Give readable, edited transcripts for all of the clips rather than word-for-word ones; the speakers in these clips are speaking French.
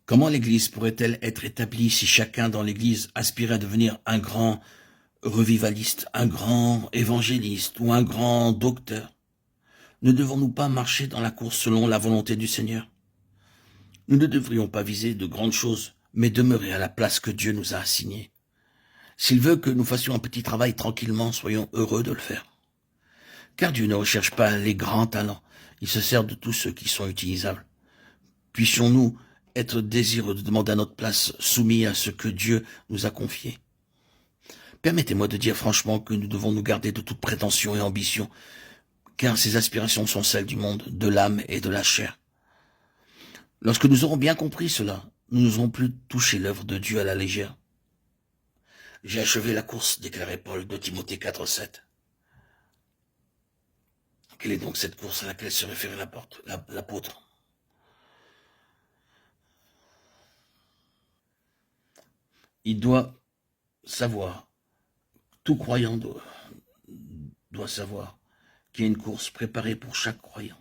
Comment l'Église pourrait-elle être établie si chacun dans l'Église aspirait à devenir un grand revivaliste, un grand évangéliste ou un grand docteur? Ne devons-nous pas marcher dans la course selon la volonté du Seigneur? Nous ne devrions pas viser de grandes choses, mais demeurer à la place que Dieu nous a assignée. S'il veut que nous fassions un petit travail tranquillement, soyons heureux de le faire. Car Dieu ne recherche pas les grands talents, il se sert de tous ceux qui sont utilisables. Puissions-nous être désireux de demander à notre place, soumis à ce que Dieu nous a confié. Permettez-moi de dire franchement que nous devons nous garder de toute prétention et ambition, car ces aspirations sont celles du monde, de l'âme et de la chair. Lorsque nous aurons bien compris cela, nous n'oserons plus toucher l'œuvre de Dieu à la légère. J'ai achevé la course, déclarait Paul de Timothée 4,7. Quelle est donc cette course à laquelle se référait l'apôtre? Il doit savoir, tout croyant doit savoir qu'il y a une course préparée pour chaque croyant.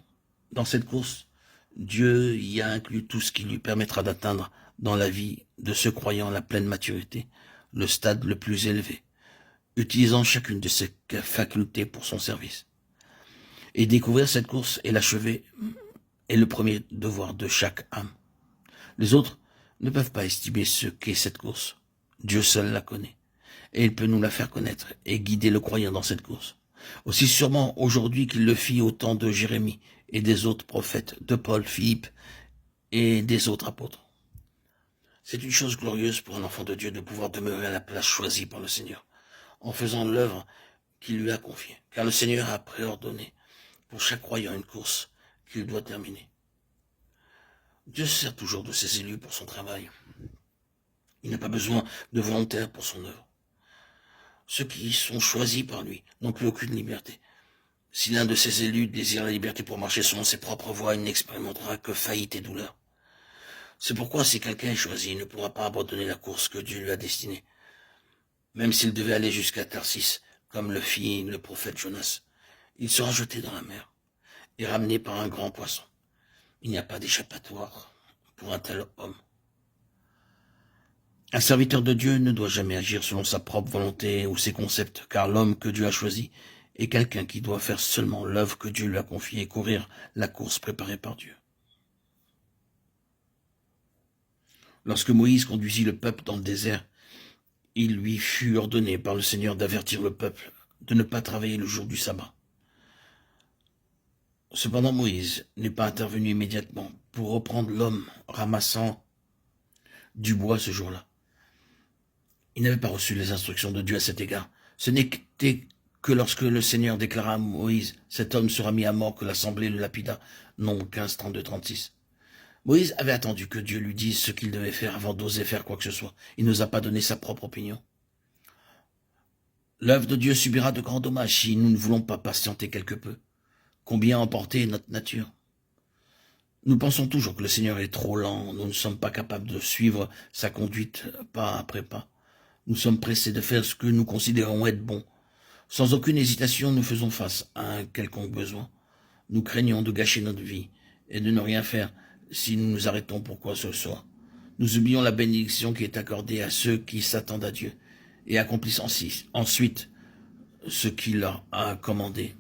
Dans cette course, Dieu y a inclus tout ce qui lui permettra d'atteindre dans la vie de ce croyant la pleine maturité, le stade le plus élevé, utilisant chacune de ses facultés pour son service. Et découvrir cette course et l'achever est le premier devoir de chaque âme. Les autres ne peuvent pas estimer ce qu'est cette course. Dieu seul la connaît, et il peut nous la faire connaître et guider le croyant dans cette course. Aussi sûrement aujourd'hui qu'il le fit au temps de Jérémie et des autres prophètes, de Paul, Philippe et des autres apôtres. C'est une chose glorieuse pour un enfant de Dieu de pouvoir demeurer à la place choisie par le Seigneur, en faisant l'œuvre qu'il lui a confiée, car le Seigneur a préordonné pour chaque croyant une course qu'il doit terminer. Dieu se sert toujours de ses élus pour son travail. Il n'a pas besoin de volontaires pour son œuvre. Ceux qui sont choisis par lui n'ont plus aucune liberté. Si l'un de ses élus désire la liberté pour marcher selon ses propres voies, il n'expérimentera que faillite et douleur. C'est pourquoi si quelqu'un est choisi, il ne pourra pas abandonner la course que Dieu lui a destinée. Même s'il devait aller jusqu'à Tarsis, comme le fit le prophète Jonas, il sera jeté dans la mer et ramené par un grand poisson. Il n'y a pas d'échappatoire pour un tel homme. Un serviteur de Dieu ne doit jamais agir selon sa propre volonté ou ses concepts, car l'homme que Dieu a choisi est quelqu'un qui doit faire seulement l'œuvre que Dieu lui a confiée et courir la course préparée par Dieu. Lorsque Moïse conduisit le peuple dans le désert, il lui fut ordonné par le Seigneur d'avertir le peuple de ne pas travailler le jour du sabbat. Cependant, Moïse n'est pas intervenu immédiatement pour reprendre l'homme ramassant du bois ce jour-là. Il n'avait pas reçu les instructions de Dieu à cet égard. Ce n'était que lorsque le Seigneur déclara à Moïse, cet homme sera mis à mort, que l'assemblée le lapida. Nombre 15, 32, 36. Moïse avait attendu que Dieu lui dise ce qu'il devait faire avant d'oser faire quoi que ce soit. Il n'osa pas donner sa propre opinion. L'œuvre de Dieu subira de grands dommages si nous ne voulons pas patienter quelque peu. Combien emporter notre nature? Nous pensons toujours que le Seigneur est trop lent, nous ne sommes pas capables de suivre sa conduite pas après pas. Nous sommes pressés de faire ce que nous considérons être bon. Sans aucune hésitation, nous faisons face à un quelconque besoin. Nous craignons de gâcher notre vie et de ne rien faire si nous nous arrêtons pour quoi que ce soit. Nous oublions la bénédiction qui est accordée à ceux qui s'attendent à Dieu et accomplissent ensuite ce qu'il leur a commandé.